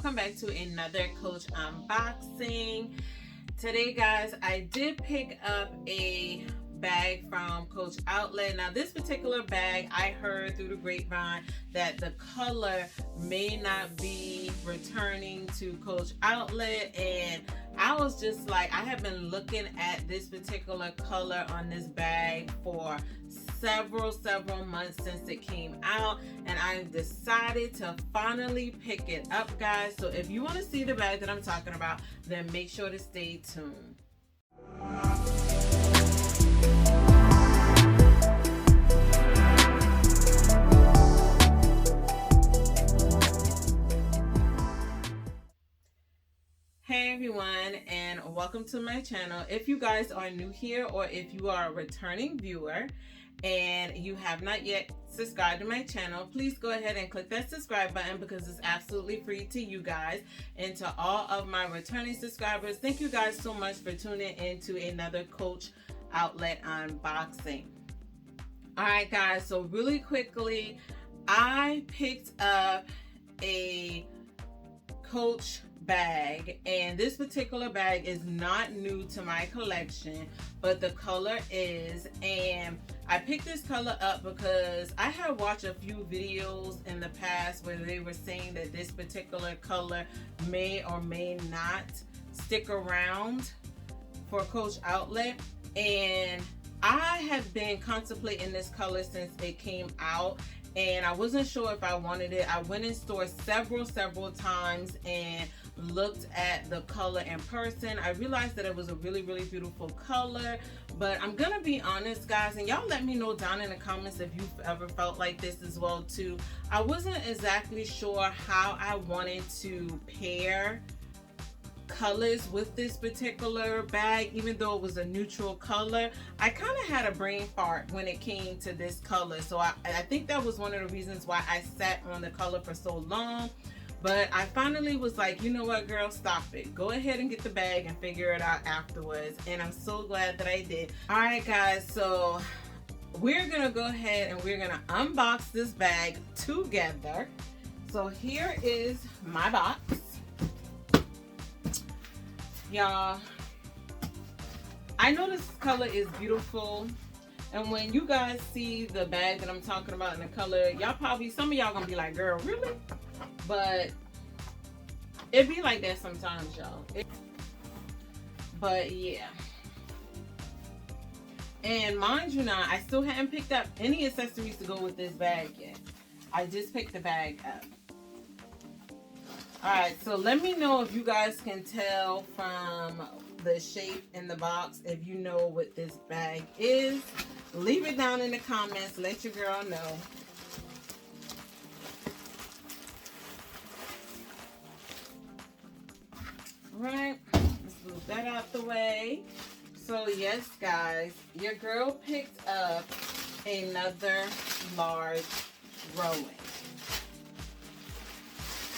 welcome back to another Coach unboxing. Today guys, I did pick up a bag from Coach Outlet. Now this particular bag, I heard through the grapevine that the color may not be returning to Coach Outlet, and I was just like, I have been looking at this particular color on this bag for several months since it came out, and I decided to finally pick it up, guys. So if you want to see the bag that I'm talking about, then make sure to stay tuned. Hey everyone, and welcome to my channel. If you guys are new here, or if you are a returning viewer and you have not yet subscribed to my channel, please go ahead and click that subscribe button because it's absolutely free to you guys. And to all of my returning subscribers, thank you guys so much for tuning in to another Coach Outlet unboxing. All right guys, so really quickly, I picked up a Coach bag, and this particular bag is not new to my collection, but the color is, and I picked this color up because I had watched a few videos in the past where they were saying that this particular color may or may not stick around for Coach Outlet, and I have been contemplating this color since it came out, and I wasn't sure if I wanted it. I went in stores several times and looked at the color in person. I realized that it was a really beautiful color, but I'm gonna be honest guys, and y'all let me know down in the comments if you've ever felt like this as well too. I wasn't exactly sure how I wanted to pair colors with this particular bag. Even though it was a neutral color, I kind of had a brain fart when it came to this color, so I think that was one of the reasons why I sat on the color for so long. But I finally was like, you know what girl, stop it, go ahead and get the bag and figure it out afterwards, and I'm so glad that I did. All right guys, so we're gonna go ahead and we're gonna unbox this bag together. So here is my box, y'all. I know this color is beautiful, and when you guys see the bag that I'm talking about in the color, y'all probably, some of y'all gonna be like, girl, really? But it be like that sometimes, y'all. But yeah. And mind you now, I still haven't picked up any accessories to go with this bag yet. I just picked the bag up. Alright, so let me know if you guys can tell from the shape in the box, if you know what this bag is. Leave it down in the comments. Let your girl know. Right, let's move that out the way. So yes guys, your girl picked up another large Rowan,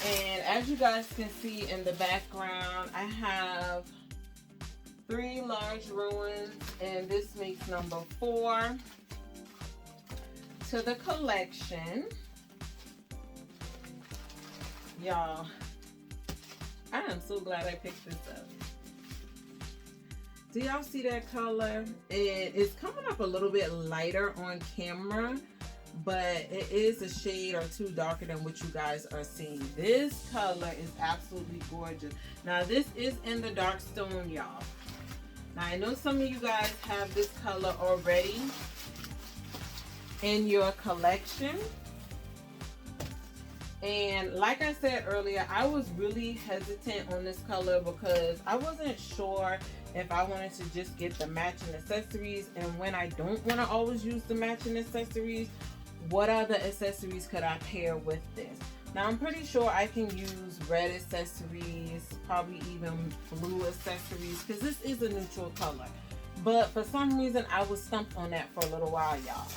and as you guys can see in the background, I have 3 large Rowans, and this makes number 4 to the collection. Y'all, I am so glad I picked this up. Do y'all see that color? It is coming up a little bit lighter on camera, but it is a shade or 2 darker than what you guys are seeing. This color is absolutely gorgeous. Now this is in the dark stone, y'all. Now I know some of you guys have this color already in your collection. And like I said earlier, I was really hesitant on this color because I wasn't sure if I wanted to just get the matching accessories, and when I don't want to always use the matching accessories, what other accessories could I pair with this? Now I'm pretty sure I can use red accessories, probably even blue accessories, because this is a neutral color. But for some reason I was stumped on that for a little while, y'all.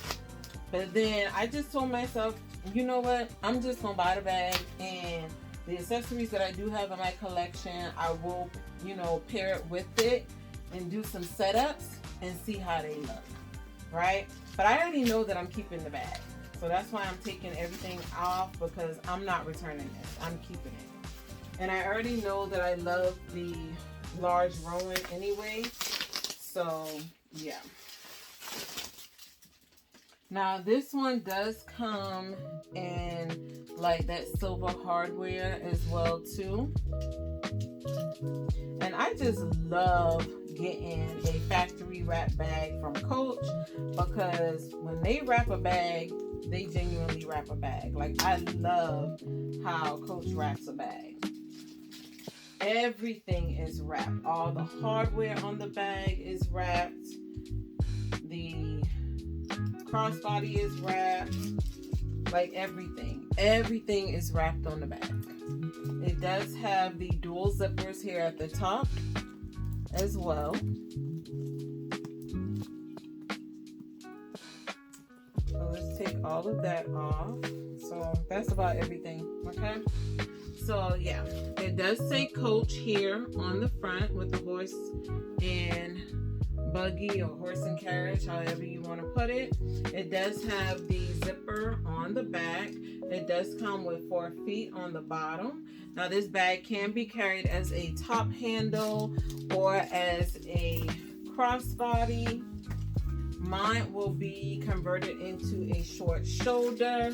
But then I just told myself, you know what, I'm just gonna buy the bag, and the accessories that I do have in my collection, I will, you know, pair it with it and do some setups and see how they look, right? But I already know that I'm keeping the bag, so that's why I'm taking everything off, because I'm not returning this. I'm keeping it. And I already know that I love the large Rowan anyway. So, yeah. Now, this one does come in like that silver hardware as well too. And I just love getting a factory wrap bag from Coach, because when they wrap a bag, they genuinely wrap a bag. Like, I love how Coach wraps a bag. Everything is wrapped. All the hardware on the bag is wrapped. The crossbody is wrapped. Like, everything is wrapped on the bag. It does have the dual zippers here at the top as well. So let's take all of that off. So that's about everything, okay? So yeah, it does say Coach here on the front with the horse and buggy or horse and carriage, however you want to put it. It does have the zipper on the back. It does come with 4 feet on the bottom. Now this bag can be carried as a top handle or as a crossbody. Mine will be converted into a short shoulder.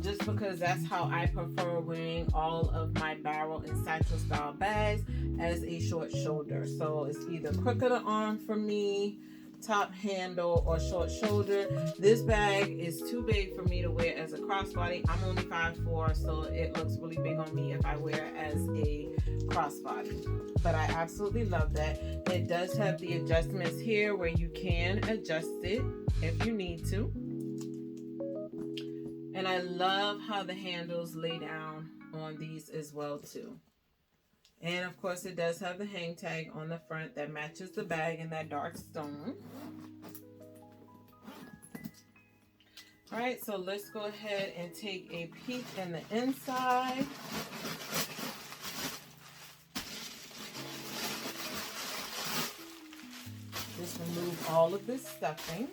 Just because that's how I prefer wearing all of my barrel and satchel style bags, as a short shoulder. So it's either crook of the arm for me, top handle, or short shoulder. This bag is too big for me to wear as a crossbody. I'm only 5'4", so it looks really big on me if I wear it as a crossbody. But I absolutely love that. It does have the adjustments here where you can adjust it if you need to. And I love how the handles lay down on these as well too. And of course it does have the hang tag on the front that matches the bag in that dark stone. All right, so let's go ahead and take a peek in the inside. Just remove all of this stuffing.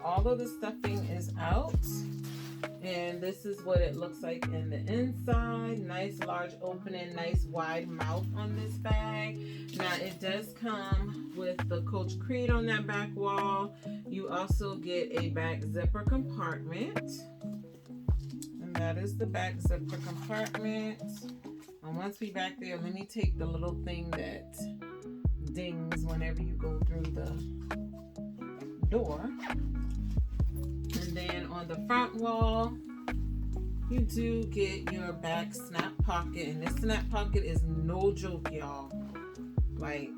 All of the stuffing is out, and this is what it looks like in the inside. Nice large opening, nice wide mouth on this bag. Now it does come with the Coach Creed on that back wall. You also get a back zipper compartment, and that is the back zipper compartment. And once we back there, let me take the little thing that dings whenever you go through the door. And then on the front wall, you do get your back snap pocket. And this snap pocket is no joke, y'all. Like,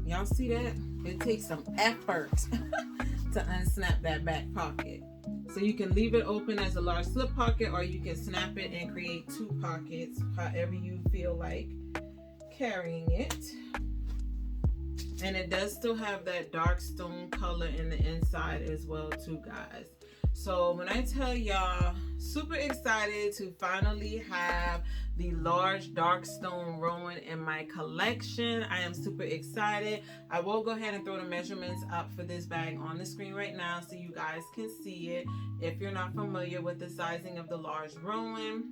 y'all see that? It takes some effort to unsnap that back pocket. So you can leave it open as a large slip pocket, or you can snap it and create 2 pockets, however you feel like carrying it. And it does still have that dark stone color in the inside as well too, guys. So when I tell y'all, super excited to finally have the large dark stone Rowan in my collection. I am super excited. I will go ahead and throw the measurements up for this bag on the screen right now so you guys can see it if you're not familiar with the sizing of the large Rowan.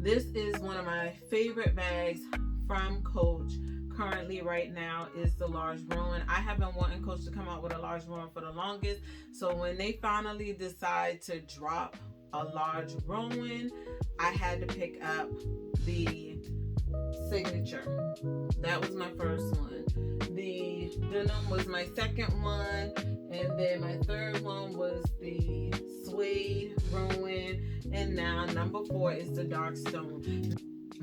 This is one of my favorite bags from Coach. Currently right now is the large Rowan. I have been wanting Coach to come out with a large Rowan for the longest. So when they finally decide to drop a large Rowan, I had to pick up the signature. That was my first one. The denim was my second one. And then my third one was the suede Rowan. And now number 4 is the dark stone.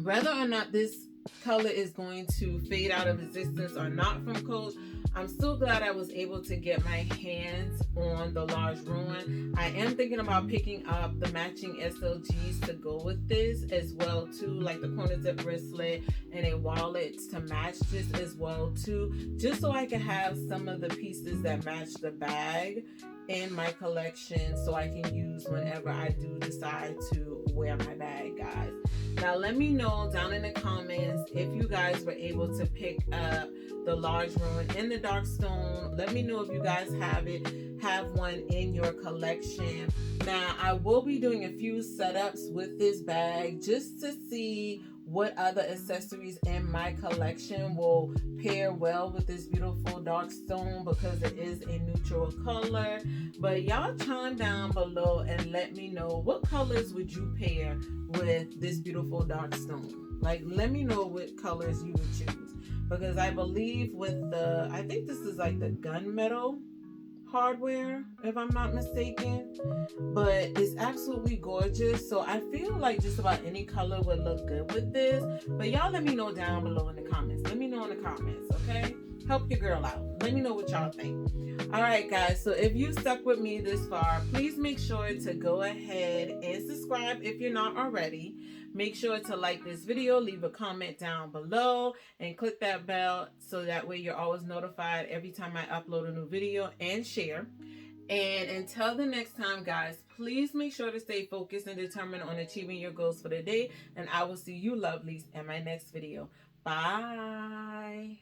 Whether or not this color is going to fade out of existence or not from Coach, I'm still glad I was able to get my hands on the large Rowan. I am thinking about picking up the matching SLGs to go with this as well too, like the corner zip wristlet and a wallet to match this as well too, just so I can have some of the pieces that match the bag in my collection so I can use whenever I do decide to wear my bag, guys. Now let me know down in the comments if you guys were able to pick up the large Rowan in the dark stone. Let me know if you guys have one in your collection. Now I will be doing a few setups with this bag just to see what other accessories in my collection will pair well with this beautiful dark stone, because it is a neutral color. But y'all chime down below and let me know, what colors would you pair with this beautiful dark stone? Like, let me know what colors you would choose, because I believe with the, I think this is like the gunmetal hardware, if I'm not mistaken, but it's absolutely gorgeous. So I feel like just about any color would look good with this. But y'all let me know down below in the comments. Let me know in the comments, okay? Help your girl out. Let me know what y'all think. All right, guys, so if you stuck with me this far, please make sure to go ahead and subscribe if you're not already. Make sure to like this video, leave a comment down below, and click that bell so that way you're always notified every time I upload a new video, and share. And until the next time, guys, please make sure to stay focused and determined on achieving your goals for the day. And I will see you lovelies in my next video. Bye.